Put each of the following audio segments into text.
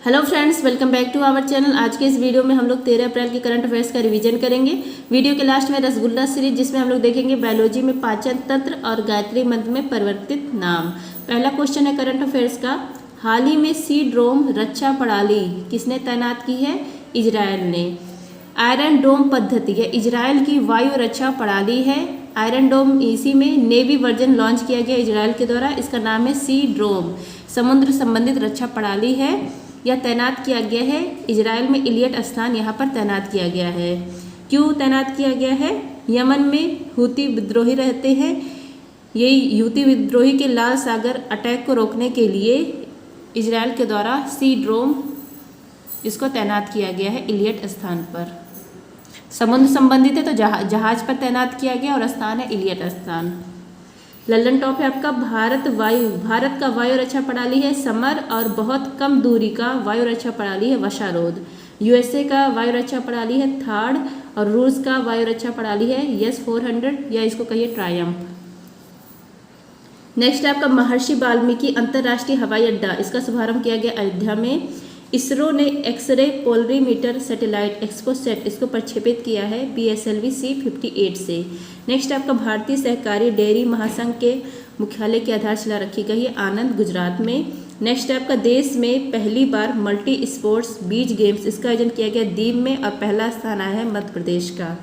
Hello friends, welcome back to our channel. आज के इस वीडियो में हम लोग 13 अप्रैल के करंट अफेयर्स का रिवीजन करेंगे। वीडियो के लास्ट में रसगुल्ला सीरीज, जिसमें हम लोग देखेंगे बायोलॉजी में पाचन तंत्र और गायत्री मंत्र में परिवर्तित नाम। पहला क्वेश्चन है करंट अफेयर्स का, हाल ही में सीड्रोम रक्षा प्रणाली किसने तैनात की है? इजरायल ने। आयरन डोम पद्धति यह इजरायल की वायु रक्षा प्रणाली है। आयरन डोम इसी में नेवी वर्जन लॉन्च किया गया इजरायल के द्वारा। इसका नाम है सीड्रोम। समुद्र संबंधित रक्षा प्रणाली है। यह तैनात किया गया है इजरायल में। इलियट स्थान यहाँ पर तैनात किया गया है। क्यों तैनात किया गया है? यमन में हूती विद्रोही रहते हैं। यही हूती विद्रोही के लाल सागर अटैक को रोकने के लिए इजरायल के द्वारा सीड्रोम इसको तैनात किया गया है इलियट स्थान पर। समुद्र संबंधित है तो जहाज पर तैनात किया गया और स्थान है इलियट स्थान। लल्लन टॉप है आपका, भारत का वायु रक्षा प्रणाली है समर और बहुत कम दूरी का वायु रक्षा प्रणाली है वशारोध। यूएसए का वायु रक्षा प्रणाली है थार्ड और रूस का वायु रक्षा प्रणाली है S-400 या इसको कहिए ट्रायम्फ। नेक्स्ट है आपका महर्षि वाल्मीकि अंतर्राष्ट्रीय हवाई अड्डा। इसका शुभारंभ किया गया अयोध्या में। इसरो ने एक्सरे पोलरीमीटर सैटेलाइट एक्सपोसेट इसको प्रक्षेपित किया है PSLV C-58 से। नेक्स्ट आपका भारतीय सहकारी डेयरी महासंघ के मुख्यालय की आधारशिला रखी गई है आनंद, गुजरात में। नेक्स्ट आपका देश में पहली बार मल्टी स्पोर्ट्स बीच गेम्स इसका आयोजन किया गया दीव में और पहला स्थान आया है मध्य प्रदेश का।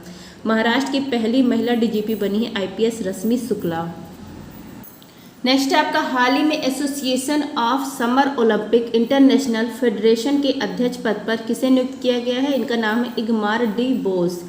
महाराष्ट्र की पहली महिला DGP बनी है IPS रश्मि शुक्ला। नेक्स्ट है आपका, हाल ही में association of Summer Olympic International federation के अध्यक्ष पद पर किसे नियुक्त किया गया है? इनका नाम है Igmar de Bos.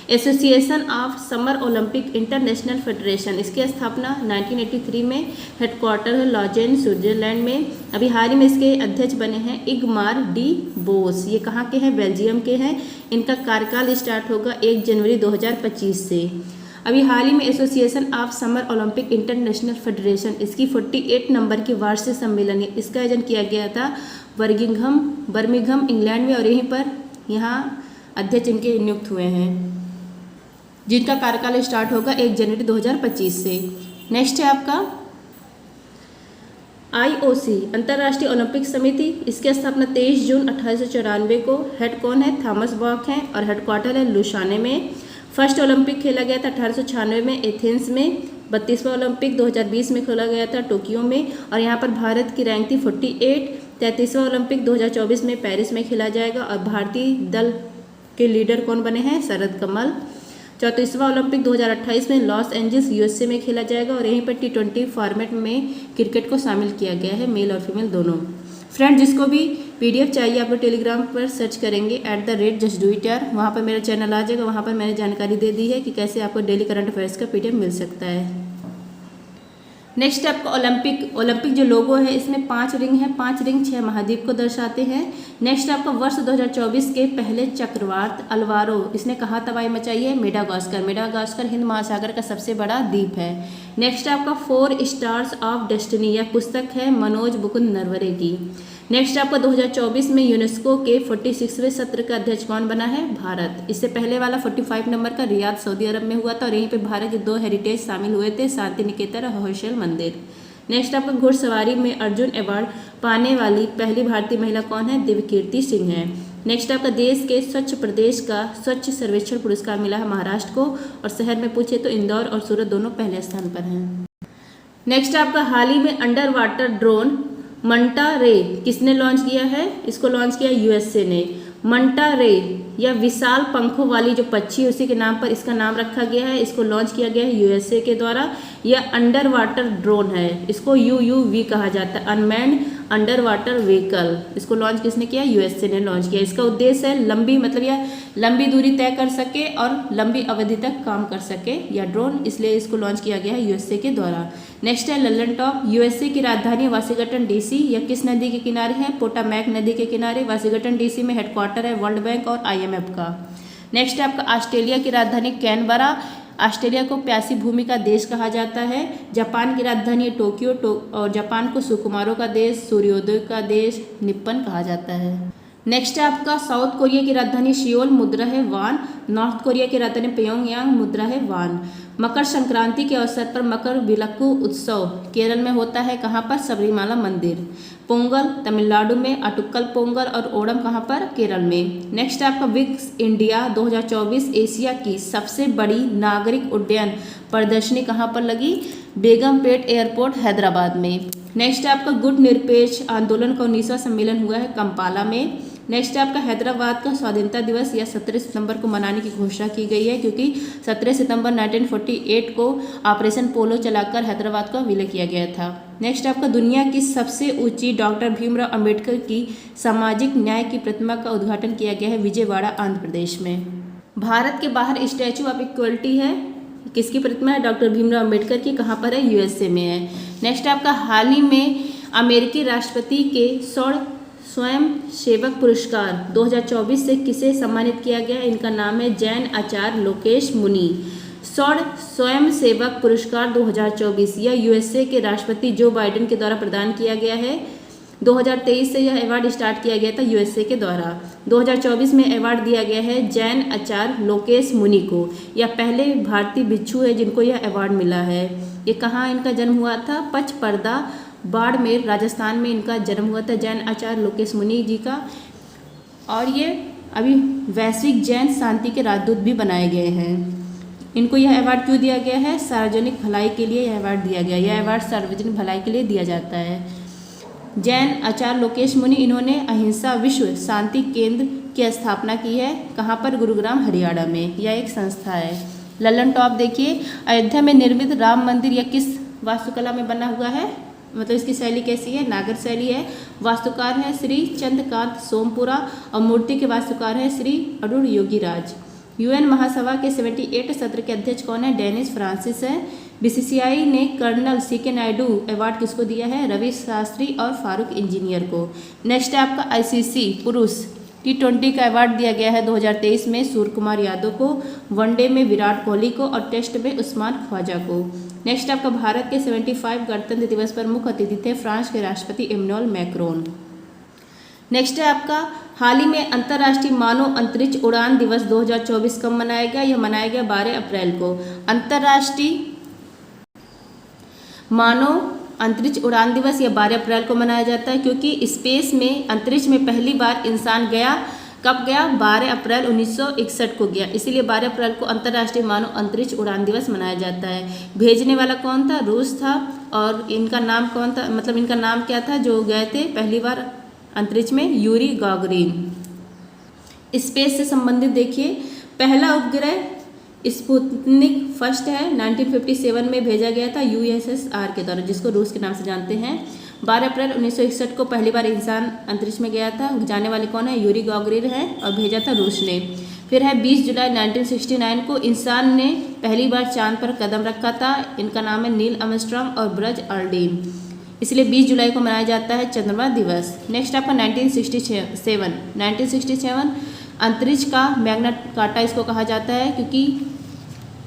Association of Summer Olympic International Federation, इसकी स्थापना 1983 में, हेडक्वार्टर है लॉजेन, स्विट्जरलैंड में। अभी हाल ही में इसके अध्यक्ष बने हैं इगमार डी बोस। ये कहाँ के हैं? बेल्जियम के हैं। इनका कार्यकाल स्टार्ट होगा 1 जनवरी 2025 से। अभी हाल ही में association of Summer Olympic International Federation इसकी 48 नंबर की वार्षिक सम्मेलन है। इसका आयोजन किया गया था बर्मिंघम इंग्लैंड में और यहीं पर यहाँ अध्यक्ष इनके नियुक्त हुए हैं, जिनका कार्यकाल स्टार्ट होगा 1 जनवरी 2025 से। नेक्स्ट है आपका IOC अंतर्राष्ट्रीय ओलंपिक समिति। इसकी स्थापना 23 जून 1894 को। हेड कौन है? थॉमस बॉक हैं और हेडक्वार्टर है लुसाने में। फर्स्ट ओलंपिक खेला गया था 1896 में एथेंस में। 32वां ओलंपिक 2020 में खेला गया था टोक्यो में और यहाँ पर भारत की रैंक थी 48। 33वां ओलंपिक 2024 में पेरिस में खेला जाएगा और भारतीय दल के लीडर कौन बने हैं? शरद कमल। 34वां ओलंपिक 2028 में लॉस एंजल्स USA में खेला जाएगा और यहीं पर T20 फॉर्मेट में क्रिकेट को शामिल किया गया है, मेल और फीमेल दोनों। फ्रेंड, जिसको भी PDF चाहिए आप लोग टेलीग्राम पर सर्च करेंगे @justdoityar, वहाँ पर मेरा चैनल आ जाएगा। वहाँ पर मैंने जानकारी दे दी है कि कैसे आपको डेली करंट अफेयर्स का PDF मिल सकता है। नेक्स्ट आपका ओलंपिक जो लोगो है इसमें 5 रिंग है। 5 रिंग 6 महाद्वीप को दर्शाते हैं। नेक्स्ट आपका वर्ष 2024 के पहले चक्रवात अल्वारो इसने कहाँ तबाही मचाई है? मेडागास्कर हिंद महासागर का सबसे बड़ा द्वीप है। नेक्स्ट आपका 4 स्टार्स ऑफ डेस्टिनी, यह पुस्तक है मनोज मुकुंद नरवरे की। नेक्स्ट आपका 2024 में यूनेस्को के 46वें सत्र का अध्यक्ष कौन बना है? भारत। इससे पहले वाला 45 नंबर का रियाद सऊदी अरब में हुआ था और यहीं पे भारत के 2 हेरिटेज शामिल हुए थे, शांति निकेतन और होयसल मंदिर। नेक्स्ट आपका घुड़सवारी में अर्जुन अवार्ड पाने वाली पहली भारतीय महिला कौन है? दिव्यकीर्ति सिंह है। नेक्स्ट आपका देश के स्वच्छ प्रदेश का स्वच्छ सर्वेक्षण पुरस्कार मिला है महाराष्ट्र को और शहर में पूछे तो इंदौर और सूरत दोनों पहले स्थान पर हैं। नेक्स्ट आपका हाल ही में अंडर वाटर ड्रोन मंटा रे किसने लॉन्च किया है? इसको लॉन्च किया USA ने। मंटा रे या विशाल पंखों वाली जो पक्षी उसी के नाम पर इसका नाम रखा गया है। इसको लॉन्च किया गया है USA के द्वारा। यह अंडर वाटर ड्रोन है, इसको UUV कहा जाता है, अनमैन्ड अंडर वाटर व्हीकल। इसको लॉन्च किसने किया? USA ने लॉन्च किया। इसका उद्देश्य है लंबी दूरी तय कर सके और लंबी अवधि तक काम कर सके यह ड्रोन, इसलिए इसको लॉन्च किया गया है USA के द्वारा। नेक्स्ट है लल्लन टॉप। USA की राजधानी वाशिंगटन DC, यह किस नदी के किनारे है? पोटामैक नदी के किनारे। वाशिंगटन DC में हेडक्वार्टर है वर्ल्ड बैंक और IMF का। नेक्स्ट है आपका ऑस्ट्रेलिया की राजधानी कैनबरा। ऑस्ट्रेलिया को प्यासी भूमि का देश कहा जाता है। जापान की राजधानी टोक्यो और जापान को सुकुमारों का देश, सूर्योदय का देश निप्पन कहा जाता है। नेक्स्ट है आपका साउथ कोरिया की राजधानी सियोल, मुद्रा है वान। नॉर्थ कोरिया की राजधानी प्योंगयांग, मुद्रा है वान। मकर संक्रांति के अवसर पर मकर विलक्कू उत्सव केरल में होता है, कहाँ पर? सबरीमाला मंदिर। पोंगल तमिलनाडु में, अटुक्कल पोंगल और ओणम कहाँ पर, केरल में। नेक्स्ट है आपका विक्स इंडिया 2024 एशिया की सबसे बड़ी नागरिक उड्डयन प्रदर्शनी कहाँ पर लगी, बेगमपेट एयरपोर्ट हैदराबाद में। नेक्स्ट है आपका गुट निरपेक्ष आंदोलन का 19वां सम्मेलन हुआ है कंपाला में। नेक्स्ट है आपका हैदराबाद का स्वाधीनता दिवस या 17 सितंबर को मनाने की घोषणा की गई है, क्योंकि 17 सितंबर 1948 को ऑपरेशन पोलो चलाकर हैदराबाद का विलय किया गया था। नेक्स्ट आपका दुनिया की सबसे ऊंची डॉक्टर भीमराव अंबेडकर की सामाजिक न्याय की प्रतिमा का उद्घाटन किया गया है विजयवाड़ा आंध्र प्रदेश में। भारत के बाहर स्टैचू ऑफ इक्वलिटी है, किसकी प्रतिमा है, डॉक्टर भीमराव अंबेडकर की, कहाँ पर है, यूएसए में है। नेक्स्ट आपका हाल ही में अमेरिकी राष्ट्रपति के स्वयं सेवक पुरस्कार 2024 से किसे सम्मानित किया गया, इनका नाम है जैन आचार्य लोकेश मुनि। स्वयं सेवक पुरस्कार 2024 यह यूएसए के राष्ट्रपति जो बाइडेन के द्वारा प्रदान किया गया है। 2023 से यह अवार्ड स्टार्ट किया गया था यूएसए के द्वारा। 2024 में अवार्ड दिया गया है जैन आचार्य लोकेश मुनि को। यह पहले भारतीय भिक्षु है जिनको यह अवार्ड मिला है। ये कहाँ इनका जन्म हुआ था, पचपर्दा बाड़मेर राजस्थान में इनका जन्म हुआ था जैन आचार्य लोकेश मुनि जी का। और ये अभी वैश्विक जैन शांति के राजदूत भी बनाए गए हैं। इनको यह अवार्ड क्यों दिया गया है, सार्वजनिक भलाई के लिए यह अवार्ड दिया गया। यह अवार्ड सार्वजनिक भलाई के लिए दिया जाता है। जैन आचार्य लोकेश मुनि इन्होंने अहिंसा विश्व शांति केंद्र की स्थापना की है, कहाँ पर, गुरुग्राम हरियाणा में। यह एक संस्था है। लल्लन टॉप देखिए, अयोध्या में निर्मित राम मंदिर यह किस वास्तुकला में बना हुआ है, मतलब इसकी शैली कैसी है, नागर शैली है। वास्तुकार है श्री चंद्रकांत सोमपुरा और मूर्ति के वास्तुकार है श्री अरुण योगीराज। यूएन महासभा के 78 सत्र के अध्यक्ष कौन है, डेनिस फ्रांसिस है। बीसीसीआई ने कर्नल सीके नायडू अवार्ड किसको दिया है, रवि शास्त्री और फारूक इंजीनियर को। नेक्स्ट है आपका आईसीसी पुरुष T20 का अवार्ड दिया गया है 2023 में सूर्य कुमार यादव को, वनडे में विराट कोहली को और टेस्ट में उस्मान ख्वाजा को। नेक्स्ट आपका भारत के 75 गणतंत्र दिवस पर मुख्य अतिथि थे फ्रांस के राष्ट्रपति इमैनुअल मैक्रोन। नेक्स्ट है आपका हाल ही में अंतर्राष्ट्रीय मानव अंतरिक्ष उड़ान दिवस 2024 कब मनाया गया, यह मनाया गया 12 अप्रैल को। अंतर्राष्ट्रीय मानव अंतरिक्ष उड़ान दिवस यह 12 अप्रैल को मनाया जाता है, क्योंकि स्पेस में अंतरिक्ष में पहली बार इंसान गया, कब गया, 12 अप्रैल 1961 को गया। इसीलिए 12 अप्रैल को अंतर्राष्ट्रीय मानव अंतरिक्ष उड़ान दिवस मनाया जाता है। भेजने वाला कौन था, रूस था। और इनका नाम कौन था, मतलब इनका नाम क्या था जो गए थे पहली बार अंतरिक्ष में, यूरी गागरिन। स्पेस से संबंधित देखिए, पहला उपग्रह स्पुतनिक फर्स्ट है, 1957 में भेजा गया था यूएसएसआर के द्वारा, जिसको रूस के नाम से जानते हैं। 12 अप्रैल 1961 को पहली बार इंसान अंतरिक्ष में गया था। जाने वाले कौन है, यूरी गागरिन है और भेजा था रूस ने। फिर है 20 जुलाई 1969 को इंसान ने पहली बार चांद पर कदम रखा था। इनका नाम है नील आर्मस्ट्रांग और ब्रज अर्डीन, इसलिए 20 जुलाई को मनाया जाता है चंद्रमा दिवस। नेक्स्ट आपका 1967 अंतरिक्ष का मैग्ना कार्टा इसको कहा जाता है, क्योंकि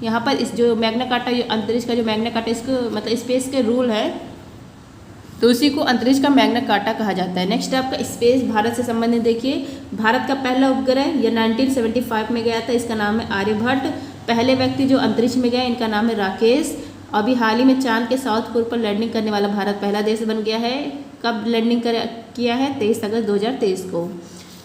यहाँ पर इस जो मैग्ना कार्टा अंतरिक्ष का जो मैग्ना कार्टा इसको मतलब स्पेस के रूल है, तो उसी को अंतरिक्ष का मैग्ना कार्टा कहा जाता है। नेक्स्ट आपका स्पेस भारत से संबंधित देखिए, भारत का पहला उपग्रह यह 1975 में गया था, इसका नाम है आर्यभट्ट। पहले व्यक्ति जो अंतरिक्ष में गए इनका नाम है राकेश। अभी हाल ही में चांद के साउथ पोल पर लैंडिंग करने वाला भारत पहला देश बन गया है। कब लैंडिंग किया है, 23 अगस्त 2023 को।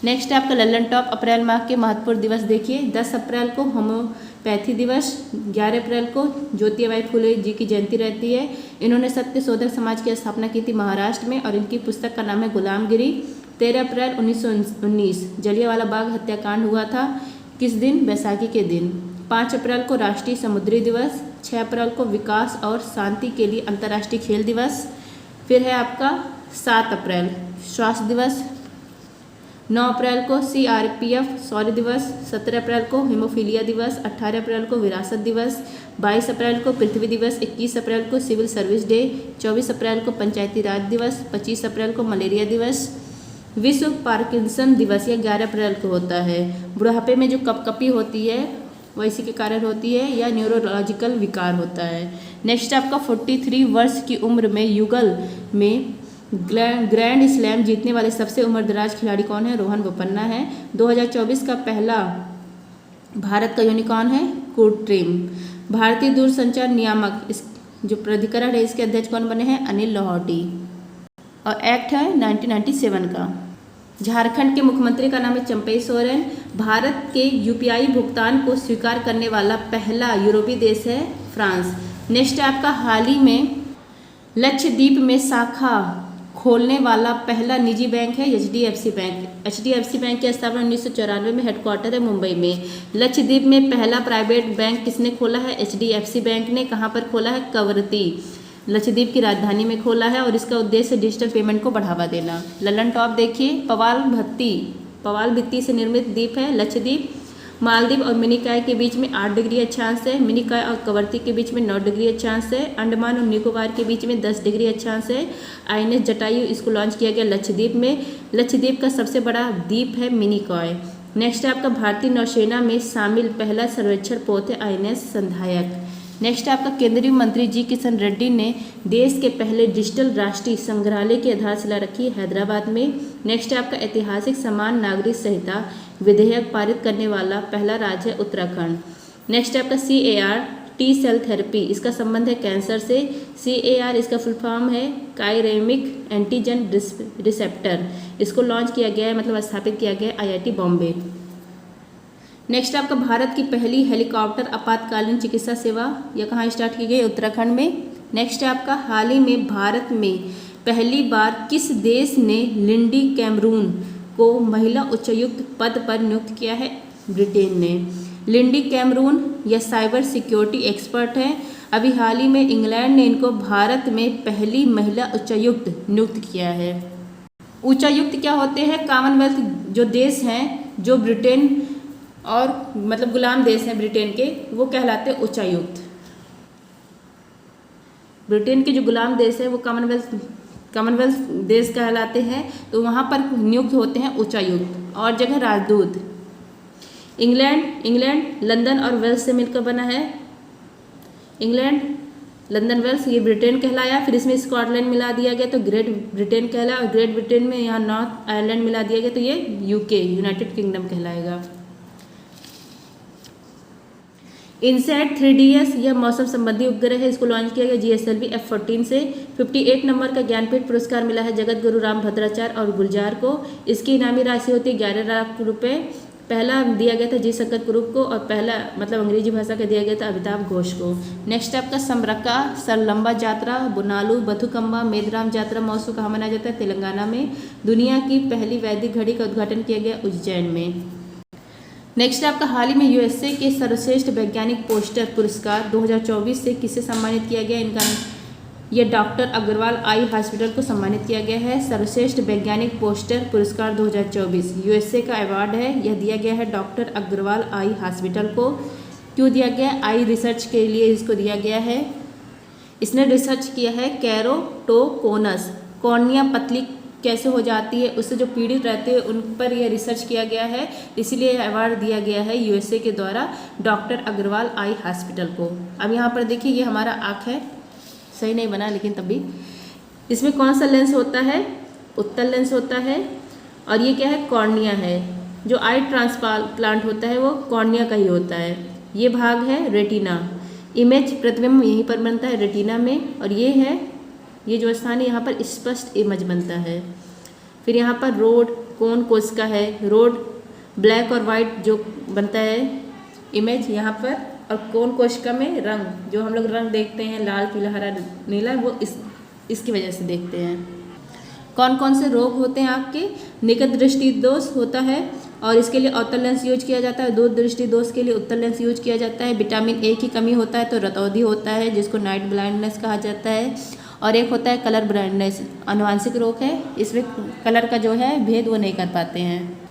नेक्स्ट आपका लल्लन टॉप अप्रैल माह के महत्वपूर्ण दिवस देखिए, 10 अप्रैल को होम्योपैथी दिवस, 11 अप्रैल को ज्योतिबाई फुले जी की जयंती रहती है। इन्होंने सत्य शोधक समाज की स्थापना की थी महाराष्ट्र में और इनकी पुस्तक का नाम है गुलामगिरी। 13 अप्रैल 1919 जलियांवाला बाग हत्याकांड हुआ था, किस दिन, बैसाखी के दिन। 5 अप्रैल को राष्ट्रीय समुद्री दिवस। 6 अप्रैल को विकास और शांति के लिए अंतर्राष्ट्रीय खेल दिवस। फिर है आपका 7 अप्रैल स्वास्थ्य दिवस। 9 अप्रैल को CRPF शौर्य दिवस। 17 अप्रैल को हीमोफीलिया दिवस। 18 अप्रैल को विरासत दिवस। 22 अप्रैल को पृथ्वी दिवस। 21 अप्रैल को सिविल सर्विस डे। 24 अप्रैल को पंचायती राज दिवस। 25 अप्रैल को मलेरिया दिवस। विश्व पार्किंसन दिवस यह 11 अप्रैल को होता है। बुढ़ापे में जो कपकपी होती है वह इसी के कारण होती है, या न्यूरोलॉजिकल विकार होता है। नेक्स्ट आपका 43 वर्ष की उम्र में युगल में ग्रैंड स्लैम जीतने वाले सबसे उम्रदराज खिलाड़ी कौन है, रोहन बोपन्ना है। 2024 का पहला भारत का यूनिकॉर्न है कृत्रिम। भारतीय दूरसंचार नियामक इस जो प्राधिकरण है इसके अध्यक्ष कौन बने हैं, अनिल लाहौटी। और एक्ट है 1997 का। झारखंड के मुख्यमंत्री का नाम है चंपई सोरेन। भारत के यूपीआई भुगतान को स्वीकार करने वाला पहला यूरोपीय देश है फ्रांस। नेक्स्ट है आपका, हाल ही में लक्षद्वीप में शाखा खोलने वाला पहला निजी बैंक है एचडीएफसी बैंक। एचडीएफसी बैंक की स्थापना 1994 में, हेडक्वार्टर है मुंबई में। लक्षद्वीप में पहला प्राइवेट बैंक किसने खोला है? एचडीएफसी बैंक ने। कहाँ पर खोला है? कवरत्ती, लक्षद्वीप की राजधानी में खोला है और इसका उद्देश्य डिजिटल पेमेंट को बढ़ावा देना। ललन टॉप देखिए, पवाल भित्ति से निर्मित द्वीप है लक्षद्वीप। मालदीव और मिनिकॉय के बीच में 8 डिग्री अक्षांश है। मिनिकॉय और कवरत्ती के बीच में 9 डिग्री अक्षांश है। अंडमान और निकोबार के बीच में 10 डिग्री अक्षांश है। आईएनएस जटायु, इसको लॉन्च किया गया लक्षद्वीप में। लक्षद्वीप का सबसे बड़ा द्वीप है मिनिकॉय। नेक्स्ट है आपका, भारतीय नौसेना में शामिल पहला सर्वेक्षण पोत है आईएनएस संधायक। नेक्स्ट है आपका, केंद्रीय मंत्री जी किशन रेड्डी ने देश के पहले डिजिटल राष्ट्रीय संग्रहालय की आधारशिला रखी हैदराबाद में। नेक्स्ट है आपका, ऐतिहासिक समान नागरिक संहिता विधेयक पारित करने वाला पहला राज्य है उत्तराखंड। नेक्स्ट है आपका, CAR टी सेल थेरेपी, इसका संबंध है कैंसर से। CAR इसका फुल फॉर्म है कायरेमिक एंटीजन रिसेप्टर। इसको लॉन्च किया गया है, मतलब स्थापित किया गया है IIT बॉम्बे। नेक्स्ट आपका, भारत की पहली हेलीकॉप्टर आपातकालीन चिकित्सा सेवा यह कहाँ स्टार्ट की गई? उत्तराखंड में। नेक्स्ट है आपका, हाल ही में भारत में पहली बार किस देश ने लिंडी कैमरून को महिला उच्चायुक्त पद पर नियुक्त किया है? ब्रिटेन ने। लिंडी कैमरून यह साइबर सिक्योरिटी एक्सपर्ट हैं। अभी हाल ही में इंग्लैंड ने इनको भारत में पहली महिला उच्चायुक्त नियुक्त किया है। उच्चायुक्त क्या होते हैं? कॉमनवेल्थ जो देश हैं, जो ब्रिटेन और मतलब गुलाम देश हैं ब्रिटेन के, वो कहलाते हैं उच्चायुक्त। ब्रिटेन के जो गुलाम देश है वो कॉमनवेल्थ देश कहलाते हैं, तो वहाँ पर नियुक्त होते हैं उच्चायुक्त। और जगह राजदूत। इंग्लैंड लंदन और वेल्स से मिलकर बना है। इंग्लैंड, लंदन, वेल्स, ये ब्रिटेन कहलाया। फिर इसमें स्कॉटलैंड मिला दिया गया तो ग्रेट ब्रिटेन कहलाया, और ग्रेट ब्रिटेन में यहाँ नॉर्थ आयरलैंड मिला दिया गया तो ये यूके, यूनाइटेड किंगडम कहलाएगा। इनसैट 3DS यह मौसम संबंधी उपग्रह है, इसको लॉन्च किया गया GSLV F-14 से। 58 नंबर का ज्ञानपीठ पुरस्कार मिला है जगत गुरु राम भद्राचार्य और गुलजार को। इसकी इनामी राशि होती है 11 लाख रुपये। पहला दिया गया था जी शंकर कुरूप को, और पहला मतलब अंग्रेजी भाषा का दिया गया था अमिताभ घोष को। नेक्स्ट आपका, समरक्का सरलंबा जात्रा, बुनालू बथुकम्मा मेदराम जात्रा महोत्सव कहाँ मनाया जाता है? तेलंगाना में। दुनिया की पहली वैदिक घड़ी का उद्घाटन किया गया उज्जैन में। नेक्स्ट आपका, हाल ही में USA के सर्वश्रेष्ठ वैज्ञानिक पोस्टर पुरस्कार 2024 से किसे सम्मानित किया गया? इनका यह डॉक्टर अग्रवाल आई हॉस्पिटल को सम्मानित किया गया है। सर्वश्रेष्ठ वैज्ञानिक पोस्टर पुरस्कार 2024 USA का अवार्ड है, यह दिया गया है डॉक्टर अग्रवाल आई हॉस्पिटल को। क्यों दिया गया? आई रिसर्च के लिए इसको दिया गया है। इसने रिसर्च किया है कैरोटोकोनस, कॉर्निया पतली कैसे हो जाती है, उससे जो पीड़ित रहते हैं उन पर यह रिसर्च किया गया है, इसीलिए यह अवार्ड दिया गया है USA के द्वारा डॉक्टर अग्रवाल आई हॉस्पिटल को। अब यहाँ पर देखिए, ये हमारा आँख है, सही नहीं बना लेकिन तब भी। इसमें कौन सा लेंस होता है? उत्तल लेंस होता है। और ये क्या है? कॉर्निया है। जो आई ट्रांसप्लांट होता है वो कॉर्निया का ही होता है। ये भाग है रेटिना। इमेज प्रतिबिंब यहीं पर बनता है रेटिना में, और ये है, ये जो स्थान है यहाँ पर स्पष्ट इमेज बनता है। फिर यहाँ पर रोड कौन कोशिका है? रोड ब्लैक और वाइट जो बनता है इमेज यहाँ पर, और कौन कोशिका में रंग, जो हम लोग रंग देखते हैं लाल पीला हरा नीला, वो इसकी वजह से देखते हैं। कौन कौन से रोग होते हैं आपके? निकट दृष्टि दोष होता है और इसके लिए अवतल लेंस यूज किया जाता है। दूर दृष्टि दोष के लिए उत्तल लेंस यूज किया जाता है। विटामिन ए की कमी होता है तो रतौंधी होता है, जिसको नाइट ब्लाइंडनेस कहा जाता है। और एक होता है कलर ब्लाइंडनेस, आनुवांशिक रोग है, इसमें कलर का जो है भेद वो नहीं कर पाते हैं।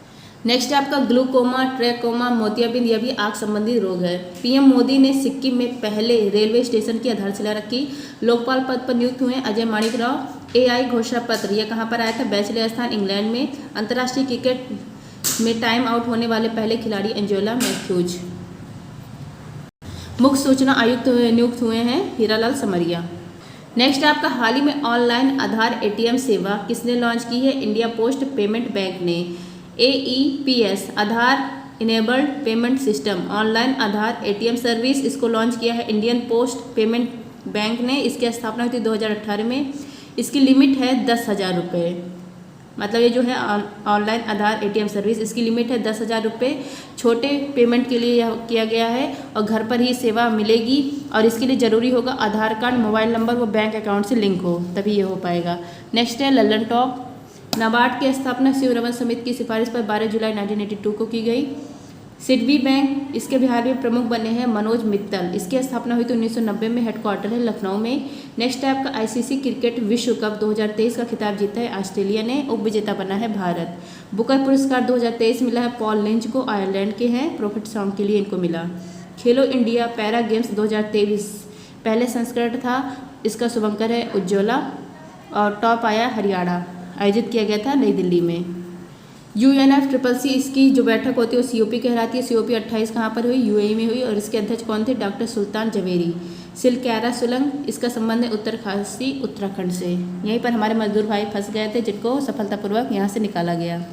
नेक्स्ट है आपका ग्लूकोमा, ट्रैकोमा, मोतियाबिंद, यह भी आँख संबंधी रोग है। पीएम मोदी ने सिक्किम में पहले रेलवे स्टेशन की आधारशिला रखी। लोकपाल पद पर नियुक्त हुए अजय माणिक राव। AI घोषणा पत्र यह कहाँ पर आया था? बैचलर स्थान इंग्लैंड में। अंतर्राष्ट्रीय क्रिकेट में टाइम आउट होने वाले पहले खिलाड़ी एंजेला मैथ्यूज। मुख्य सूचना आयुक्त नियुक्त हुए हैं हीरालाल समरिया। नेक्स्ट है आपका, हाल ही में ऑनलाइन आधार ATM सेवा किसने लॉन्च की है? इंडिया पोस्ट पेमेंट बैंक ने। AEPS आधार इनेबल्ड पेमेंट सिस्टम, ऑनलाइन आधार ATM सर्विस, इसको लॉन्च किया है इंडियन पोस्ट पेमेंट बैंक ने। इसकी स्थापना हुई थी 2018 में। इसकी लिमिट है 10,000 रुपये। मतलब ये जो है ऑनलाइन आधार ATM सर्विस, इसकी लिमिट है 10,000 रुपये। छोटे पेमेंट के लिए यह किया गया है और घर पर ही सेवा मिलेगी। और इसके लिए ज़रूरी होगा आधार कार्ड, मोबाइल नंबर व बैंक अकाउंट से लिंक हो, तभी ये हो पाएगा। नेक्स्ट है लल्लन टॉप। नाबार्ड की स्थापना शिव रमन समिति की सिफारिश पर 12 जुलाई 1982 को की गई। सिडबी बैंक, इसके बिहार में प्रमुख बने हैं मनोज मित्तल। इसकी स्थापना हुई तो 1990 में, हेडक्वार्टर है लखनऊ में। नेक्स्ट है आपका ICC क्रिकेट विश्व कप 2023 का खिताब जीता है ऑस्ट्रेलिया ने, उप विजेता बना है भारत। बुकर पुरस्कार 2023 मिला है पॉल लिंच को, आयरलैंड के हैं, प्रॉफिट सॉन्ग के लिए इनको मिला। खेलो इंडिया पैरा गेम्स 2023 पहले संस्करण था, इसका शुभंकर है उज्ज्वला और टॉप आया हरियाणा। आयोजित किया गया था नई दिल्ली में। UNFCCC इसकी जो बैठक होती है वो COP कहलाती है। COP 28 कहाँ पर हुई? UAE में हुई और इसके अध्यक्ष कौन थे? डॉक्टर सुल्तान जवेरी। सिलक्यारा सुलंग, इसका संबंध है उत्तरकाशी उत्तराखंड से। यहीं पर हमारे मजदूर भाई फंस गए थे जिनको सफलतापूर्वक यहाँ से निकाला गया।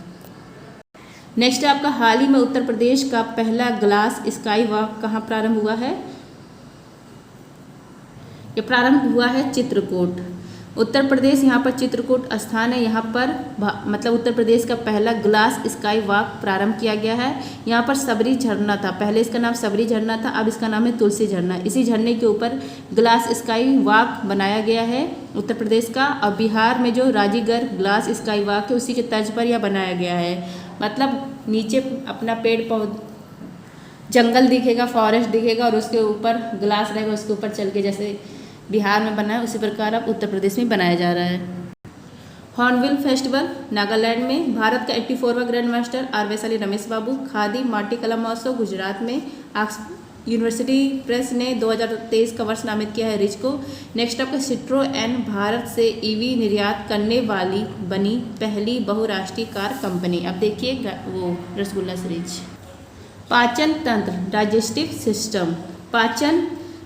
नेक्स्ट है आपका हाल ही में उत्तर प्रदेश का पहला ग्लास स्काई वॉक कहाँ प्रारंभ हुआ है? ये प्रारंभ हुआ है चित्रकूट, उत्तर प्रदेश। यहाँ पर चित्रकूट स्थान है, यहाँ पर मतलब उत्तर प्रदेश का पहला ग्लास स्काई वॉक प्रारंभ किया गया है। यहाँ पर सबरी झरना था, पहले इसका नाम सबरी झरना था, अब इसका नाम है तुलसी झरना। इसी झरने के ऊपर ग्लास स्काई वॉक बनाया गया है उत्तर प्रदेश का। और बिहार में जो राजीगर ग्लास स्काई वॉक है उसी के तर्ज पर यह बनाया गया है। मतलब नीचे अपना पेड़ पौधे जंगल दिखेगा, फॉरेस्ट दिखेगा और उसके ऊपर ग्लास रहेगा, उसके ऊपर चल के जैसे बिहार में बना है उसी प्रकार अब उत्तर प्रदेश में बनाया जा रहा है। हॉर्नबिल फेस्टिवल नागालैंड में। भारत का 84वां ग्रैंड मास्टर वैशाली रमेश बाबू। खादी माटी कला महोत्सव गुजरात में। यूनिवर्सिटी प्रेस ने 2023 का वर्ष नामित किया है रिच को। नेक्स्ट आपका सिट्रोएन भारत से EV निर्यात करने वाली बनी पहली बहुराष्ट्रीय कार कंपनी। अब देखिए वो रसगुल्ला सीरीज। पाचन तंत्र डाइजेस्टिव सिस्टम। पाचन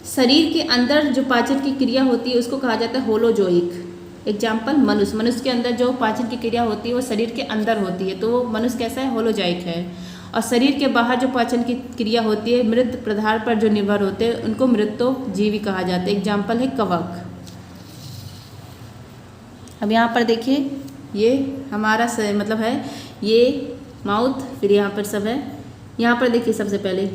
शरीर के अंदर जो पाचन की क्रिया होती है उसको कहा जाता है होलोजोइक। एग्जाम्पल मनुष्य, मनुष्य के अंदर जो पाचन की क्रिया होती है वो शरीर के अंदर होती है, तो वो मनुष्य कैसा है? होलोजोइक है। और शरीर के बाहर जो पाचन की क्रिया होती है मृत पदार्थ पर जो निर्भर होते हैं उनको मृतोजीवी कहा जाता है। एग्जाम्पल है कवक। अब यहाँ पर देखिए ये हमारा मतलब है ये माउथ, फिर यहाँ पर सब है। यहाँ पर देखिए सबसे पहले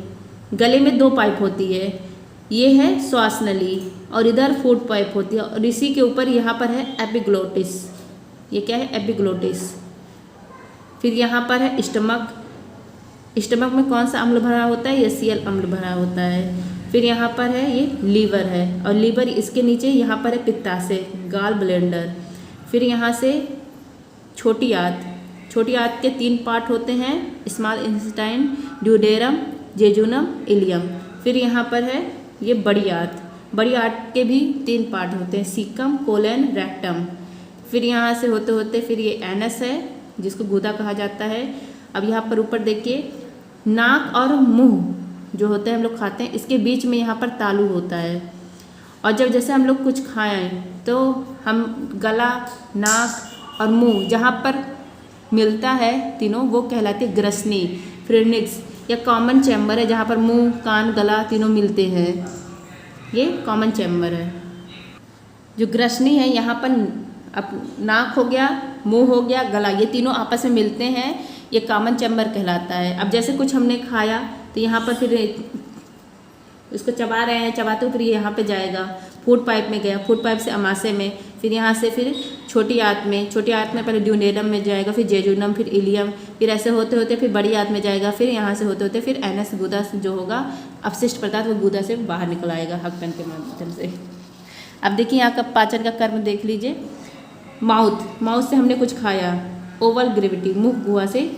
गले में 2 पाइप होती है, ये है श्वास नली और इधर फूड पाइप होती है और इसी के ऊपर यहाँ पर है एपिग्लोटिस। ये क्या है? एपिग्लोटिस। फिर यहाँ पर है स्टमक। स्टमक में कौन सा अम्ल भरा होता है? HCl अम्ल भरा होता है। फिर यहाँ पर है ये लीवर है और लीवर इसके नीचे यहाँ पर है पित्ताशय, गाल ब्लेंडर। फिर यहाँ से छोटी आंत। छोटी आंत के 3 पार्ट होते हैं, स्मॉल इंटेस्टाइन, ड्यूडेरम, जेजुनम, इलियम। फिर यहाँ पर है ये बड़ी आंत। बड़ी आंत के भी 3 पार्ट होते हैं, सीकम, कोलन, रेक्टम। फिर यहाँ से होते होते फिर ये एनस है जिसको गुदा कहा जाता है। अब यहाँ पर ऊपर देखिए नाक और मुंह जो होते हैं हम लोग खाते हैं, इसके बीच में यहाँ पर तालू होता है। और जब जैसे हम लोग कुछ खाएं तो हम गला, नाक और मुंह जहाँ पर मिलता है तीनों वो कहलाती है ग्रसनी, फ्रिनिक्स या कॉमन चैम्बर है जहाँ पर मुंह, कान, गला तीनों मिलते हैं, ये कॉमन चैम्बर है। जो ग्रसनी है यहाँ पर अब नाक हो गया, मुंह हो गया, गला, ये तीनों आपस में मिलते हैं, ये कॉमन चैम्बर कहलाता है। अब जैसे कुछ हमने खाया तो यहाँ पर फिर इसको चबा रहे हैं, चबाते हुए फिर ये यहाँ पे जाएगा, फूड पाइप में गया, फूड पाइप से अमाशय में, फिर यहाँ से फिर छोटी आंत में, छोटी आंत में पहले ड्यूडेरम में जाएगा, फिर जेजुनम, फिर इलियम, फिर ऐसे होते होते फिर बड़ी आंत में जाएगा, फिर यहाँ से होते होते फिर एनस गुदा जो होगा अपशिष्ट पदार्थ वो गुदा से बाहर निकल आएगा हकपन के माध्यम से। अब देखिए यहाँ का पाचन का कर्म देख लीजिए। माउथ, माउथ से हमने कुछ खाया, ओवल ग्रेविटी, मुँह गुहा से,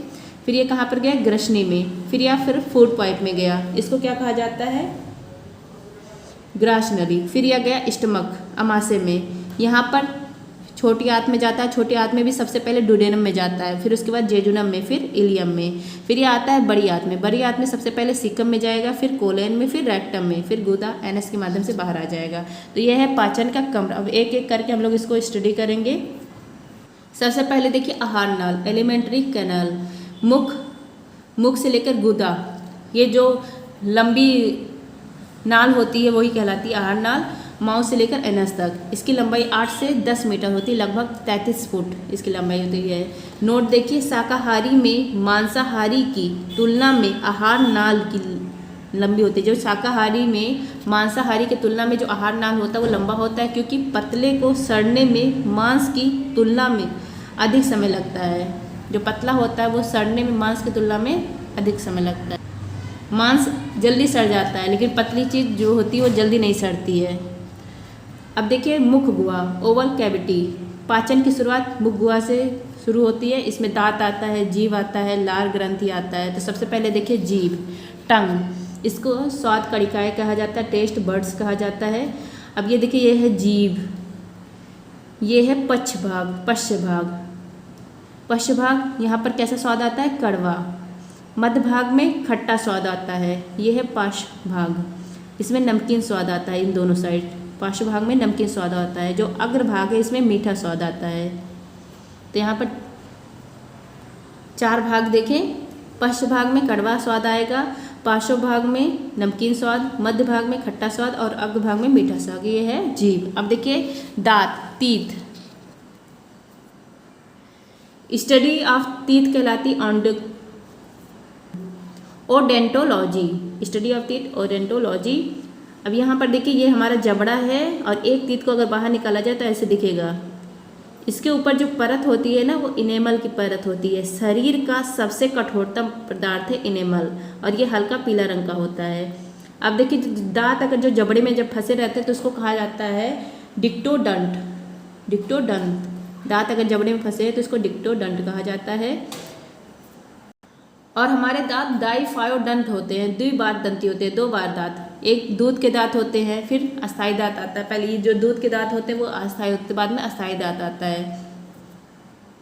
फिर ये कहाँ पर गया? ग्रसनी में, फिर या फिर फूड पाइप में गया, इसको क्या कहा जाता है? ग्रासनली। फिर यह गया स्टमक, अमाशय में, यहाँ पर छोटी आंत में जाता है, छोटी आंत में भी सबसे पहले ड्यूडेनम में जाता है, फिर उसके बाद जेजुनम में, फिर इलियम में, फिर यह आता है बड़ी आंत में, बड़ी आंत में सबसे पहले सीकम में जाएगा, फिर कोलन में, फिर रेक्टम में, फिर गुदा एनस के माध्यम से बाहर आ जाएगा। तो यह है पाचन का कमरा। अब एक एक करके हम लोग इसको स्टडी करेंगे। सबसे पहले देखिए आहार नाल, एलिमेंट्री कैनाल, मुख, मुख से लेकर गुदा, ये जो लंबी नाल होती है वही कहलाती है आहार नाल। माउथ से लेकर एनस तक। इसकी लंबाई 8 से 10 मीटर होती है, लगभग 33 फुट इसकी लंबाई होती है। नोट देखिए, शाकाहारी में मांसाहारी की तुलना में आहार नाल की लंबी होती है। जो शाकाहारी में मांसाहारी की तुलना में जो आहार नाल होता है वो लंबा होता है, क्योंकि पतले को सड़ने में मांस की तुलना में अधिक समय लगता है। जो पतला होता है वो सड़ने में मांस की तुलना में अधिक समय लगता है। मांस जल्दी सड़ जाता है, लेकिन पतली चीज़ जो होती है वो जल्दी नहीं सड़ती है। अब देखिए, मुख गुहा, ओवल कैविटी। पाचन की शुरुआत मुख गुहा से शुरू होती है। इसमें दांत आता है, जीभ आता है, लार ग्रंथि आता है। तो सबसे पहले देखिए जीभ, टंग, इसको स्वाद कणिकाएँ कहा जाता है, टेस्ट बर्ड्स कहा जाता है। अब ये देखिए, ये है जीभ, ये है पक्ष भाग, पश्च भाग। पश्च भाग, यहाँ पर कैसा स्वाद आता है? कड़वा। मध्य भाग में खट्टा स्वाद आता है। ये है पार्श्व भाग, इसमें नमकीन स्वाद आता है। इन दोनों साइड पार्श्व भाग में नमकीन स्वाद आता है। जो अग्र भाग है इसमें मीठा स्वाद आता है। तो यहाँ पर 4 भाग देखें। पश्च भाग में कड़वा स्वाद आएगा, पार्श्व भाग में नमकीन स्वाद, मध्य भाग में खट्टा स्वाद और अग्र भाग में मीठा स्वाद। ये है जीभ। अब देखिए दांत, टीथ। स्टडी ऑफ टीथ कहलाती ओडेंटोलॉजी, स्टडी ऑफ टीथ ओडेंटोलॉजी। अब यहाँ पर देखिए, ये हमारा जबड़ा है और एक टीथ को अगर बाहर निकाला जाए तो ऐसे दिखेगा। इसके ऊपर जो परत होती है ना, वो इनेमल की परत होती है। शरीर का सबसे कठोरतम पदार्थ है इनेमल, और ये हल्का पीला रंग का होता है। अब देखिए, दांत अगर जो जबड़े में जब फंसे रहते हैं तो उसको कहा जाता है डिक्टोडंट, डिक्टोडंट। दांत अगर जबड़े में फंसे हैं तो इसको डिक्टोडंट कहा जाता है। और हमारे दांत डाइफायोडंट होते हैं, द्विबार दंती होते हैं, 2 बार दांत। एक दूध के दांत होते हैं, फिर अस्थायी दांत आता है। पहले ये जो दूध के दांत होते हैं वो अस्थायी होते हैं, बाद में अस्थायी दांत आता है।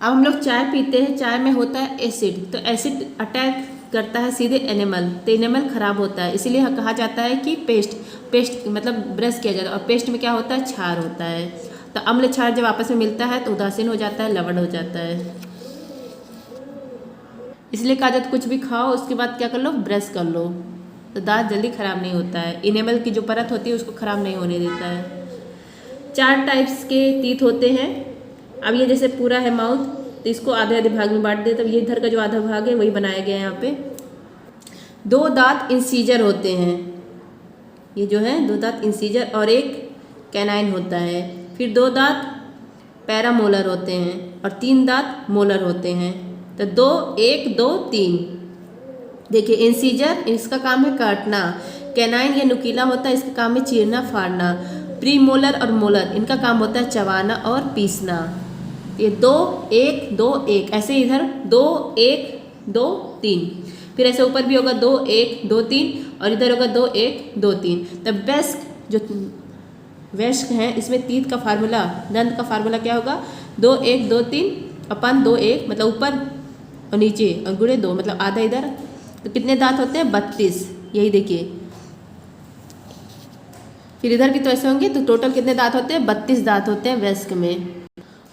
अब हम लोग चाय पीते हैं, चाय में होता है एसिड, तो एसिड अटैक करता है सीधे एनिमल, तो एनिमल खराब होता है। इसीलिए कहा जाता है कि पेस्ट मतलब ब्रश किया जाता है। और पेस्ट में क्या होता है? क्षार होता है। तो अम्ल क्षार जब आपस में मिलता है तो उदासीन हो जाता है, लवण हो जाता है। इसलिए कहा जाता है कुछ भी खाओ उसके बाद क्या कर लो? ब्रश कर लो, तो दांत जल्दी खराब नहीं होता है। इनेमल की जो परत होती है उसको खराब नहीं होने देता है। 4 टाइप्स के टीथ होते हैं। अब ये जैसे पूरा है माउथ, तो इसको आधे आधे भाग में बांट देते हैं। ये इधर का जो आधा भाग है वही बनाया गया है यहाँ पे। 2 दांत इंसीजर होते हैं, ये जो है 2 दांत इंसीजर, और एक कैनाइन होता है। फिर 2 दांत पैरामोलर होते हैं और 3 दांत मोलर होते हैं। तो 2 1 2 3। देखिए इंसीजर, इसका काम है काटना। कैनाइन ये नुकीला होता है, इसका काम है चीरना फाड़ना। प्रीमोलर और मोलर, इनका काम होता है चबाना और पीसना। ये 2 1 2 1, ऐसे इधर 2 1 2 3, फिर ऐसे ऊपर भी होगा 2 1 2 3, और इधर होगा 2 1 2 3। तब वेस्क, जो वेस्क है इसमें टीथ का फार्मूला, दंत का फार्मूला क्या होगा? 2 1 2 3 अपन 2 1, मतलब ऊपर और नीचे और गुणे 2, मतलब आधा इधर। तो कितने दांत होते हैं? 32। यही देखिए, फिर इधर भी तो ऐसे होंगे, तो टोटल कितने दांत होते हैं? 32 दांत होते हैं वयस्क में।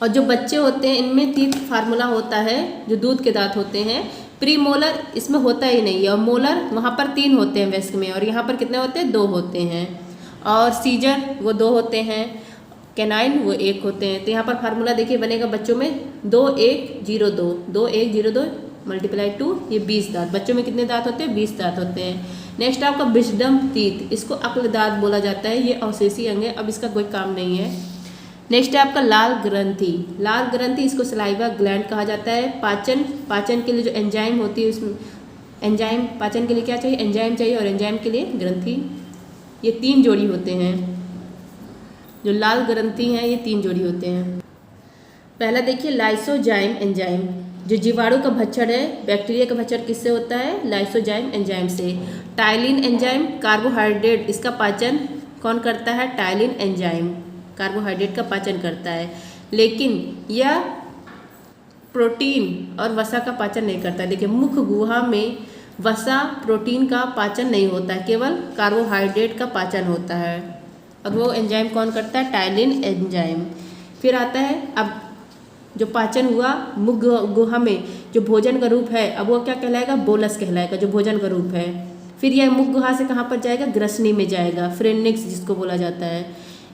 और जो बच्चे होते हैं इनमें टीथ फार्मूला होता है, जो दूध के दांत होते हैं। प्री मोलर इसमें होता ही नहीं है, और मोलर वहाँ पर 3 होते हैं वयस्क में, और यहाँ पर कितने होते हैं? 2 होते हैं। और सीजर वो 2 होते हैं, कैनाइन वो 1 होते हैं। तो यहाँ पर फार्मूला देखिए बनेगा बच्चों में 2 1 0 2, 2 1 0 2 मल्टीप्लाई 2, ये 20 दांत। बच्चों में कितने दांत होते हैं? 20 दांत होते हैं। नेक्स्ट आपका विजडम टीथ, इसको अक्ल दांत बोला जाता है। ये अवशेषी अंग है, अब इसका कोई काम नहीं है। नेक्स्ट है आपका लाल ग्रंथि। लाल ग्रंथि, इसको सलाइवा ग्लैंड कहा जाता है। पाचन के लिए जो एंजाइम होती है उसमें एंजाइम, पाचन के लिए क्या चाहिए? एंजाइम चाहिए, और एंजाइम के लिए ग्रंथि। ये 3 जोड़ी होते हैं, जो लाल ग्रंथि हैं ये 3 जोड़ी होते हैं। पहला देखिए लाइसोजाइम एंजाइम, जो जीवाणु का भक्षण है, बैक्टीरिया का भक्षण किससे होता है? लाइसोजाइम एंजाइम से। टाइलिन एंजाइम, कार्बोहाइड्रेट, इसका पाचन कौन करता है? टाइलिन एंजाइम कार्बोहाइड्रेट का पाचन करता है, लेकिन यह प्रोटीन और वसा का पाचन नहीं करता है। देखिए मुख गुहा में वसा प्रोटीन का पाचन नहीं होता है, केवल कार्बोहाइड्रेट का पाचन होता है, और वो एंजाइम कौन करता है? Ptyalin enzyme. फिर आता है अब जो पाचन हुआ मुख गुहा में, जो भोजन का रूप है, अब वो क्या कहलाएगा? बोलस कहलाएगा, जो भोजन का रूप है। फिर यह मुख गुहा से कहाँ पर जाएगा? ग्रसनी में जाएगा, फ्रेनिक्स जिसको बोला जाता है।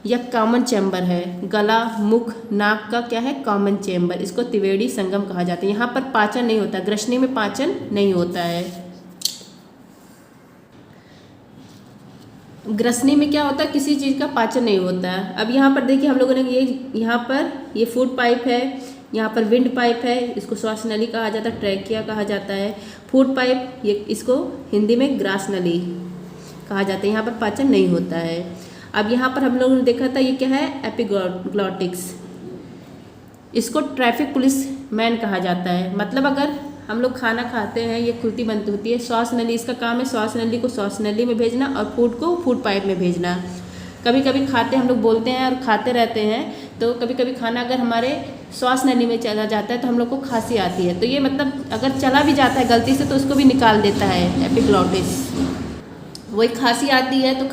यह कॉमन चैम्बर है। गला, मुख, नाक का क्या है? Common chamber. इसको त्रिवेणी संगम कहा जाता है। यहाँ पर पाचन नहीं होता, ग्रसनी में पाचन नहीं होता है। ग्रसनी में क्या होता है? किसी चीज़ का पाचन नहीं होता है। अब यहाँ पर देखिए हम लोगों ने ये यहाँ पर ये फूड पाइप है, यहाँ पर विंड पाइप है, इसको श्वास नली कहा जाता है, ट्रैकिया कहा जाता है। फूड पाइप ये इसको हिंदी में ग्रास नली कहा जाता है। यहाँ पर पाचन नहीं होता है। अब यहाँ पर हम लोगों ने देखा था ये क्या है? एपिग्लॉटिक्स। इसको ट्रैफिक पुलिस मैन कहा जाता है। मतलब अगर हम लोग खाना खाते हैं, ये खुलती बंद होती है, श्वास नली इसका काम है श्वास नली को श्वास नली में भेजना और फूड को फूड पाइप में भेजना। कभी कभी खाते हम लोग बोलते हैं और खाते रहते हैं, तो कभी कभी खाना अगर हमारे श्वास नली में चला जाता है तो हम लोग को खांसी आती है। तो ये मतलब अगर चला भी जाता है गलती से तो उसको भी निकाल देता है एपिग्लॉटिस। वही खांसी आती है तो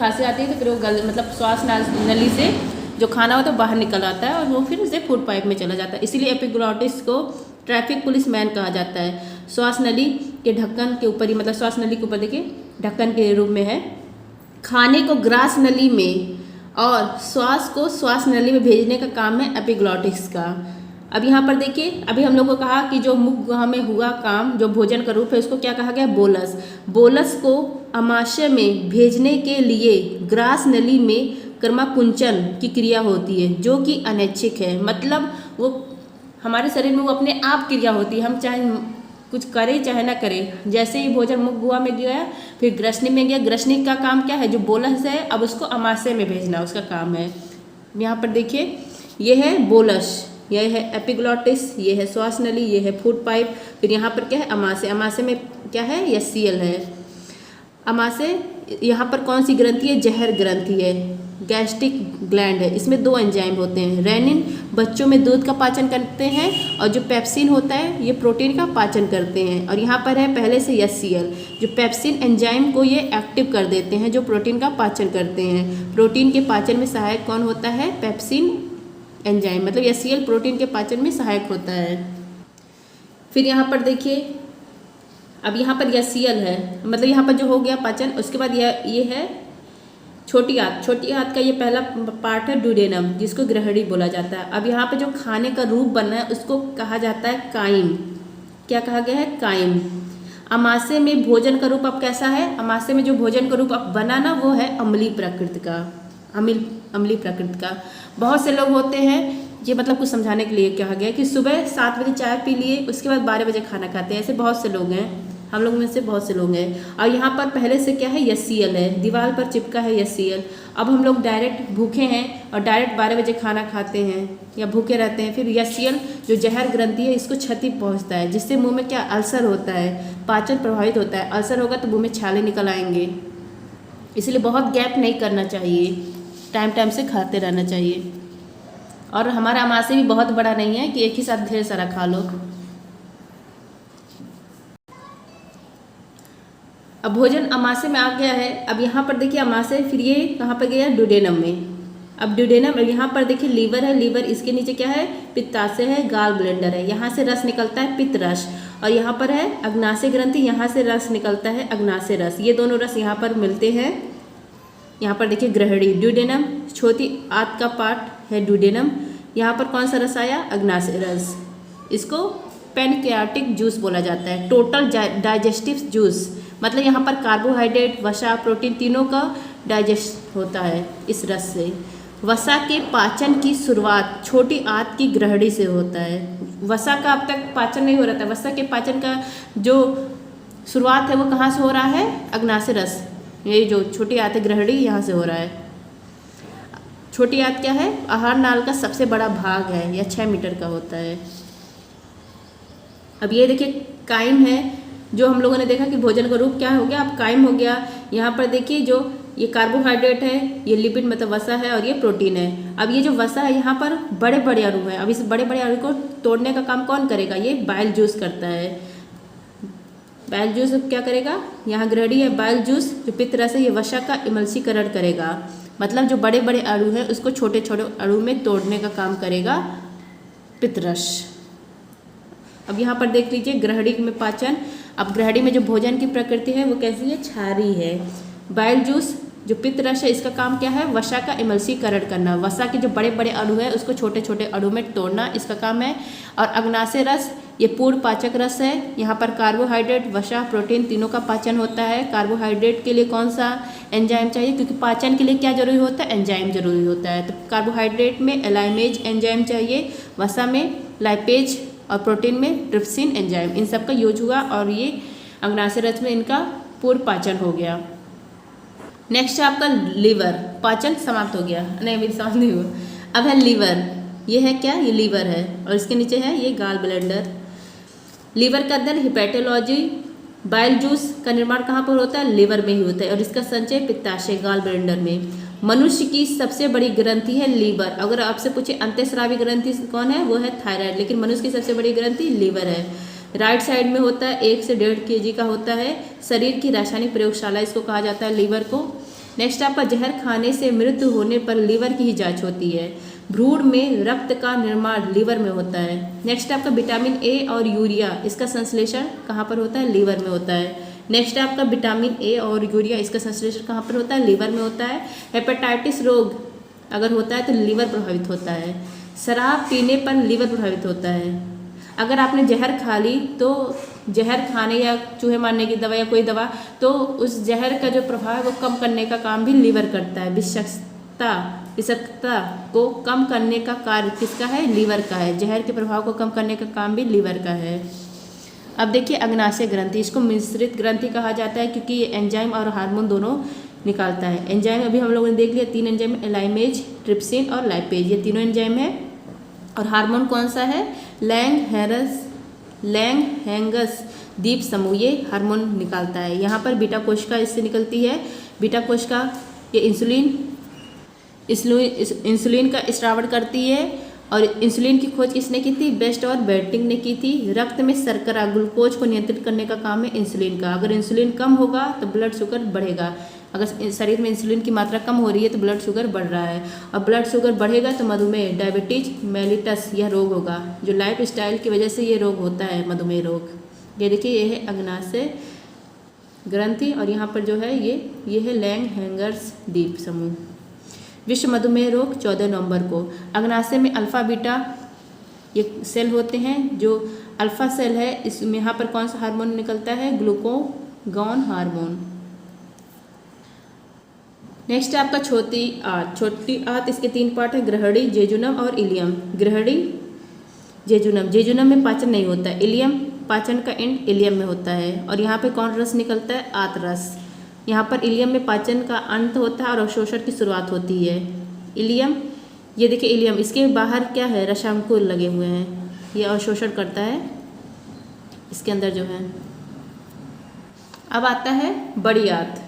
फिर वो मतलब श्वास नली से जो खाना होता है बाहर निकल आता है और वो फिर उसे फूड पाइप में चला जाता है। इसीलिए एपिग्लॉटिस को ट्रैफिक पुलिस मैन कहा जाता है। श्वास नली के ढक्कन के ऊपर ही, मतलब श्वास नली के ऊपर देखिए ढक्कन के रूप में है। खाने को ग्रास नली में और श्वास को श्वास नली में भेजने का काम है एपिग्लॉटिस का। अब यहाँ पर देखिए अभी हम लोग को कहा कि जो मुख गुहा में हुआ काम, जो भोजन का रूप है, उसको क्या कहा गया? बोलस। बोलस को आमाशय में भेजने के लिए ग्रास नली में कर्माकुंचन की क्रिया होती है, जो कि अनैच्छिक है। मतलब वो हमारे शरीर में वो अपने आप क्रिया होती है, हम चाहे कुछ करें चाहे ना करें। जैसे ही भोजन मुख गुहा में गया फिर ग्रसनी में गया, ग्रसनी का काम क्या है? जो बोलस है अब उसको आमाशय में भेजना उसका काम है। यहाँ पर देखिए ये है बोलस, यह है एपिग्लॉटिस, ये है श्वास नली, ये है फूड पाइप, फिर यहाँ पर क्या है? आमाशय। आमाशय में क्या है? एचसीएल है। आमाशय यहाँ पर कौन सी ग्रंथि है? जहर ग्रंथि है। गैस्ट्रिक ग्लैंड है, इसमें 2 एंजाइम होते हैं। रेनिन बच्चों में दूध का पाचन करते हैं और जो पेप्सिन होता है ये प्रोटीन का पाचन करते हैं। और यहाँ पर है पहले से एचसीएल, जो पेप्सिन एंजाइम को ये एक्टिव कर देते हैं, जो प्रोटीन का पाचन करते हैं। प्रोटीन के पाचन में सहायक कौन होता है? पेप्सिन एंजाइम, मतलब एचसीएल प्रोटीन के पाचन में सहायक होता है। फिर यहाँ पर देखिए अब यहाँ पर एचसीएल है, मतलब यहाँ पर जो हो गया पाचन। उसके बाद ये है छोटी आंत। छोटी आंत का ये पहला पार्ट है ड्यूडेनम, जिसको ग्रहणी बोला जाता है। अब यहाँ पे जो खाने का रूप बनना है उसको कहा जाता है काइम। क्या कहा गया है? काइम। आमाशय में भोजन का रूप अब कैसा है? आमाशय में जो भोजन का रूप अब बना ना वो है अम्लीय प्रकृति का। अम्लीय प्रकृति का। बहुत से लोग होते हैं, ये मतलब कुछ समझाने के लिए कहा गया कि सुबह 7 बजे चाय पी लिए, उसके बाद 12 बजे खाना खाते हैं। ऐसे बहुत से लोग हैं, हम लोग में से बहुत से लोग हैं। और यहाँ पर पहले से क्या है? एचसीएल है, दीवार पर चिपका है एचसीएल। अब हम लोग डायरेक्ट भूखे हैं और डायरेक्ट 12 बजे खाना खाते हैं या भूखे रहते हैं, फिर एचसीएल जो जहर ग्रंथि है इसको क्षति पहुँचता है, जिससे मुँह में क्या? अल्सर होता है, पाचन प्रभावित होता है। अल्सर होगा तो मुँह में छाले निकल आएंगे। इसलिए बहुत गैप नहीं करना चाहिए, टाइम टाइम से खाते रहना चाहिए। और हमारा आमाशय भी बहुत बड़ा नहीं है कि एक ही साथ ढेर सारा खा लो। अब भोजन आमाशय में आ गया है। अब यहाँ पर देखिए आमाशय, फिर ये कहाँ पर गया? ड्यूडेनम में। अब ड्यूडेनम, यहाँ पर देखिए लीवर है, लीवर इसके नीचे क्या है? पित्ताशय है, गाल ब्लेंडर है। यहाँ से रस निकलता है पित्त रस, और यहाँ पर है अग्नाशय ग्रंथि, यहाँ से रस निकलता है अग्नाशय रस। ये दोनों रस यहाँ पर मिलते हैं। यहाँ पर देखिए ग्रहणी, ड्यूडेनम, छोटी आंत का पार्ट है ड्यूडेनम। यहाँ पर कौन सा रस आया? अग्नाशय रस। इसको पैनक्रियाटिक जूस बोला जाता है, टोटल डाइजेस्टिव जूस। मतलब यहाँ पर कार्बोहाइड्रेट, वसा, प्रोटीन तीनों का डाइजेस्ट होता है इस रस से। वसा के पाचन की शुरुआत छोटी आंत की ग्रहणी से होता है। वसा का अब तक पाचन नहीं हो रहा था, वसा के पाचन का जो शुरुआत है वो कहाँ से हो रहा है? अग्नाशय रस। ये जो छोटी आंत है ग्रहणी, यहाँ से हो रहा है। छोटी आंत क्या है? आहार नाल का सबसे बड़ा भाग है, यह 6 मीटर का होता है। अब ये देखिए काइम है, जो हम लोगों ने देखा कि भोजन का रूप क्या हो गया? अब काइम हो गया। यहाँ पर देखिए जो ये कार्बोहाइड्रेट है, ये लिपिड मतलब वसा है, और ये प्रोटीन है। अब ये जो वसा है यहाँ पर बड़े बड़े अणु है। अब इस बड़े बड़े अणु को तोड़ने का काम कौन करेगा? ये बाइल जूस करता है। बाइल जूस क्या करेगा? यहाँ ग्रहणी है, बाइल जूस जो पित्त रस है ये वसा का इमल्सीकरण करेगा। मतलब जो बड़े बड़े अणु है उसको छोटे छोटे अणु में तोड़ने का काम करेगा पित्त रस। अब यहाँ पर देख लीजिए ग्रहणी में पाचन। अब ग्रहणी में जो भोजन की प्रकृति है वो कैसी है? क्षारीय है। बाइल जूस जो पित्त रस है इसका काम क्या है, वसा का इमल्सीकरण करना, वसा के जो बड़े बड़े अणु है उसको छोटे छोटे अणु में तोड़ना इसका काम है। और अग्नाशय रस ये पूर्ण पाचक रस है, यहाँ पर कार्बोहाइड्रेट, वसा, प्रोटीन तीनों का पाचन होता है। कार्बोहाइड्रेट के लिए कौन सा एंजाइम चाहिए, क्योंकि पाचन के लिए क्या जरूरी होता है, एंजाइम जरूरी होता है। तो कार्बोहाइड्रेट में एलाइमेज एंजाइम चाहिए, वसा में लाइपेज और प्रोटीन में ट्रिप्सिन एंजाइम, इन सब का यूज हुआ और ये अग्नाशय रस में इनका पूर्ण पाचन हो गया। नेक्स्ट है आपका लीवर, पाचन समाप्त हो गया, नहीं मेरी समझ नहीं हुआ। अब है लीवर, ये है क्या, ये लीवर है और इसके नीचे है ये गाल ब्लैंडर। लीवर के अंदर हिपैटोलॉजी बाइल जूस का निर्माण कहाँ पर होता है, लीवर में ही होता है और इसका संचय पित्ताशय गाल ब्लैंडर में। मनुष्य की सबसे बड़ी ग्रंथि है लीवर। अगर आपसे पूछे अंतःस्रावी ग्रंथि कौन है, वो है थायराइड, लेकिन मनुष्य की सबसे बड़ी ग्रंथि लीवर है। राइट साइड में होता है 1 से 1.5 kg का होता है। शरीर की रासायनिक प्रयोगशाला इसको कहा जाता है लीवर को। नेक्स्ट आपका जहर खाने से मृत्यु होने पर लीवर की ही जांच होती है। भ्रूण में रक्त का निर्माण लीवर में होता है। नेक्स्ट आपका विटामिन ए और यूरिया, इसका संश्लेषण कहाँ पर होता है, लीवर में होता है। नेक्स्ट आपका विटामिन ए और यूरिया, इसका संश्लेषण कहाँ पर होता है, लीवर में होता है। हेपेटाइटिस रोग अगर होता है तो लीवर प्रभावित होता है। शराब पीने पर लीवर प्रभावित होता है। अगर आपने जहर खा ली तो जहर खाने या चूहे मारने की दवा या कोई दवा, तो उस जहर का जो प्रभाव है वो कम करने का काम भी लीवर करता है। विषाक्तता को कम करने का कार्य किसका है, लीवर का है। जहर के प्रभाव को कम करने का काम भी लीवर का है। अब देखिए अग्नाशय ग्रंथि, इसको मिश्रित ग्रंथि कहा जाता है क्योंकि ये एंजाइम और हार्मोन दोनों निकालता है। एंजाइम अभी हम लोगों ने देख लिया 3 एंजाइम, एलाइमेज, ट्रिप्सिन और लाइपेज, ये तीनों एंजाइम है। और हार्मोन कौन सा है, लैंगहैंगस दीप समूह, ये हार्मोन निकालता है। यहाँ पर बीटा कोशिका इससे निकलती है। बीटा कोशिका ये इंसुलिन का स्रावण करती है और इंसुलिन की खोज किसने की थी, बेस्ट और बेंटिंग ने की थी। रक्त में शर्करा ग्लूकोज को नियंत्रित करने का काम है इंसुलिन का। अगर इंसुलिन कम होगा तो ब्लड शुगर बढ़ेगा। अगर शरीर में इंसुलिन की मात्रा कम हो रही है तो ब्लड शुगर बढ़ रहा है और ब्लड शुगर बढ़ेगा तो मधुमेह, डायबिटीज मेलिटस यह रोग होगा, जो लाइफ स्टाइल की वजह से ये रोग होता है, मधुमेह रोग। ये देखिए ये है अग्नाशय ग्रंथि और यहाँ पर जो है ये है लैंगहैंगस दीप समूह। विश्व मधुमेह रोग 14 नवंबर को। अग्नाशय में अल्फा बीटा ये सेल होते हैं। जो अल्फा सेल है इसमें यहाँ पर कौन सा हार्मोन निकलता है, ग्लूकागॉन हार्मोन। नेक्स्ट है आपका छोटी आंत। छोटी आंत इसके 3 पार्ट है, ग्रहणी, जेजुनम और इलियम। ग्रहणी, जेजुनम में पाचन नहीं होता है। इलियम पाचन का एंड इलियम में होता है। और यहाँ पे कौन रस निकलता है, आंत रस। यहाँ पर इलियम में पाचन का अंत होता है और अवशोषण की शुरुआत होती है। इलियम, ये देखिए इलियम, इसके बाहर क्या है, रसांकुर लगे हुए हैं, ये अवशोषण करता है इसके अंदर जो है। अब आता है बड़ी आंत।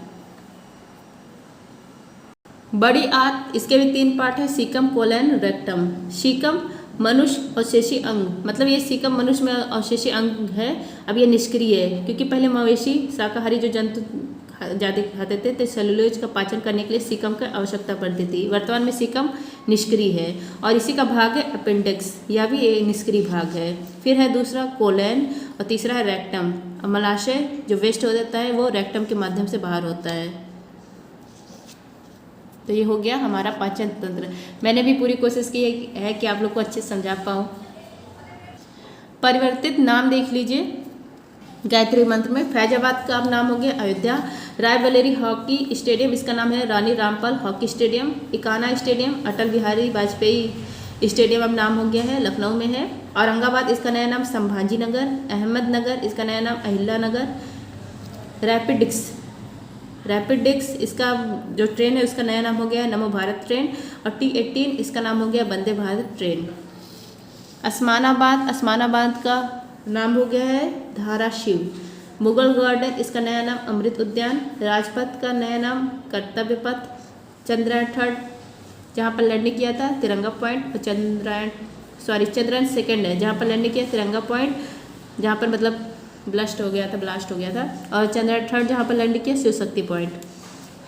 बड़ी आंत इसके भी 3 पार्ट है, सीकम, कोलन, रेक्टम। सीकम मनुष्य अवशेषी अंग, मतलब ये सीकम मनुष्य में अवशेषी अंग है। अब ये निष्क्रिय है क्योंकि पहले मवेशी शाकाहारी जो जंतु ज़्यादा खाते थे तो सेलुलोज का पाचन करने के लिए सीकम की आवश्यकता पड़ती थी। वर्तमान में सीकम निष्क्रिय है और इसी का भाग है अपेंडिक्स, यह भी एक निष्क्रिय भाग है। फिर है दूसरा कोलन और तीसरा है रेक्टम। मलाशय जो वेस्ट हो जाता है वो रेक्टम के माध्यम से बाहर होता है। तो ये हो गया हमारा पाचन तंत्र। मैंने भी पूरी कोशिश की है कि आप लोग को अच्छे से समझा पाऊँ। परिवर्तित नाम देख लीजिए गायत्री मंत्र में। फैजाबाद का अब नाम हो गया अयोध्या। रायबरेली हॉकी स्टेडियम, इसका नाम है Rani Rampal hockey stadium. Ekana stadium Atal Bihari Vajpayee stadium अब नाम हो गया है, लखनऊ में है। औरंगाबाद इसका नया नाम संभाजी नगर। अहमदनगर इसका नया नाम अहिल्या नगर। रैपिडिक्स इसका जो ट्रेन है उसका नया नाम हो गया है नमो भारत ट्रेन। और T18 इसका नाम हो गया वंदे भारत ट्रेन। अस्मानाबाद का नाम हो गया है धाराशिव। मुगल गार्डन इसका नया नाम अमृत उद्यान। राजपथ का नया नाम कर्तव्य पथ। चंद्रयान 3 जहाँ पर लैंडिंग किया था तिरंगा पॉइंट। और चंद्रयान 2 है जहाँ पर लैंडिंग किया तिरंगा पॉइंट, जहाँ पर मतलब ब्लास्ट हो गया था। और चंद्रयान 3 जहाँ पर लैंडिंग किया शिव शक्ति पॉइंट।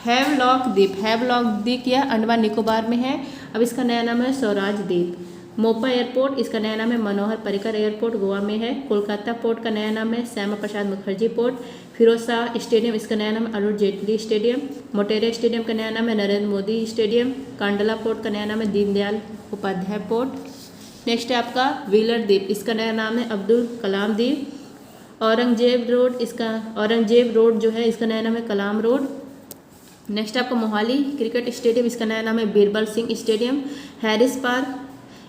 हैवलॉक द्वीप यह अंडमान निकोबार में है। अब इसका नया नाम है स्वराज द्वीप। मोपा एयरपोर्ट, इसका नया नाम है मनोहर पर्रिकर एयरपोर्ट, गोवा में है। कोलकाता पोर्ट का नया नाम है श्यामा प्रसाद मुखर्जी पोर्ट। फिरोज शाह स्टेडियम, इसका नया नाम है अरुण जेटली स्टेडियम। मोटेरा स्टेडियम का नया नाम है नरेंद्र मोदी स्टेडियम। कांडला पोर्ट का नया नाम है दीनदयाल उपाध्याय पोर्ट। नेक्स्ट है आपका व्हीलर द्वीप, इसका नया नाम है अब्दुल कलाम द्वीप। औरंगजेब रोड जो है इसका नया नाम है कलाम रोड। नेक्स्ट आपका मोहाली क्रिकेट स्टेडियम, इसका नया नाम है Birbal Singh stadium. Harris park,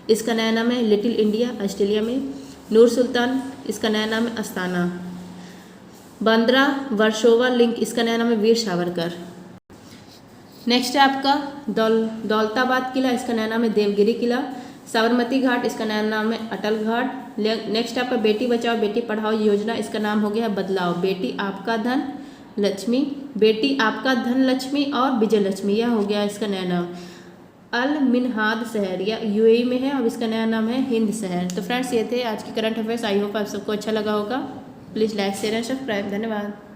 इसका नया नाम है लिटिल इंडिया ऑस्ट्रेलिया में। नूर सुल्तान, इसका नया नाम है अस्ताना। बांद्रा वर्सोवा लिंक, इसका नया नाम है वीर सावरकर। नेक्स्ट है आपका दौलताबाद किला, इसका नया नाम है देवगिरी किला। साबरमती घाट, इसका नया नाम है अटल घाट। नेक्स्ट आपका बेटी बचाओ बेटी पढ़ाओ योजना, इसका नाम हो गया बदलाव। बेटी आपका धन लक्ष्मी, बेटी आपका धन लक्ष्मी और विजय लक्ष्मी, यह हो गया इसका नया नाम। अल मिनहाद शहर या यूएई में है, अब इसका नया नाम है हिंद शहर। तो फ्रेंड्स ये थे आज के करंट अफेयर्स। आई होप आप सबको अच्छा लगा होगा। Please like share and subscribe. धन्यवाद।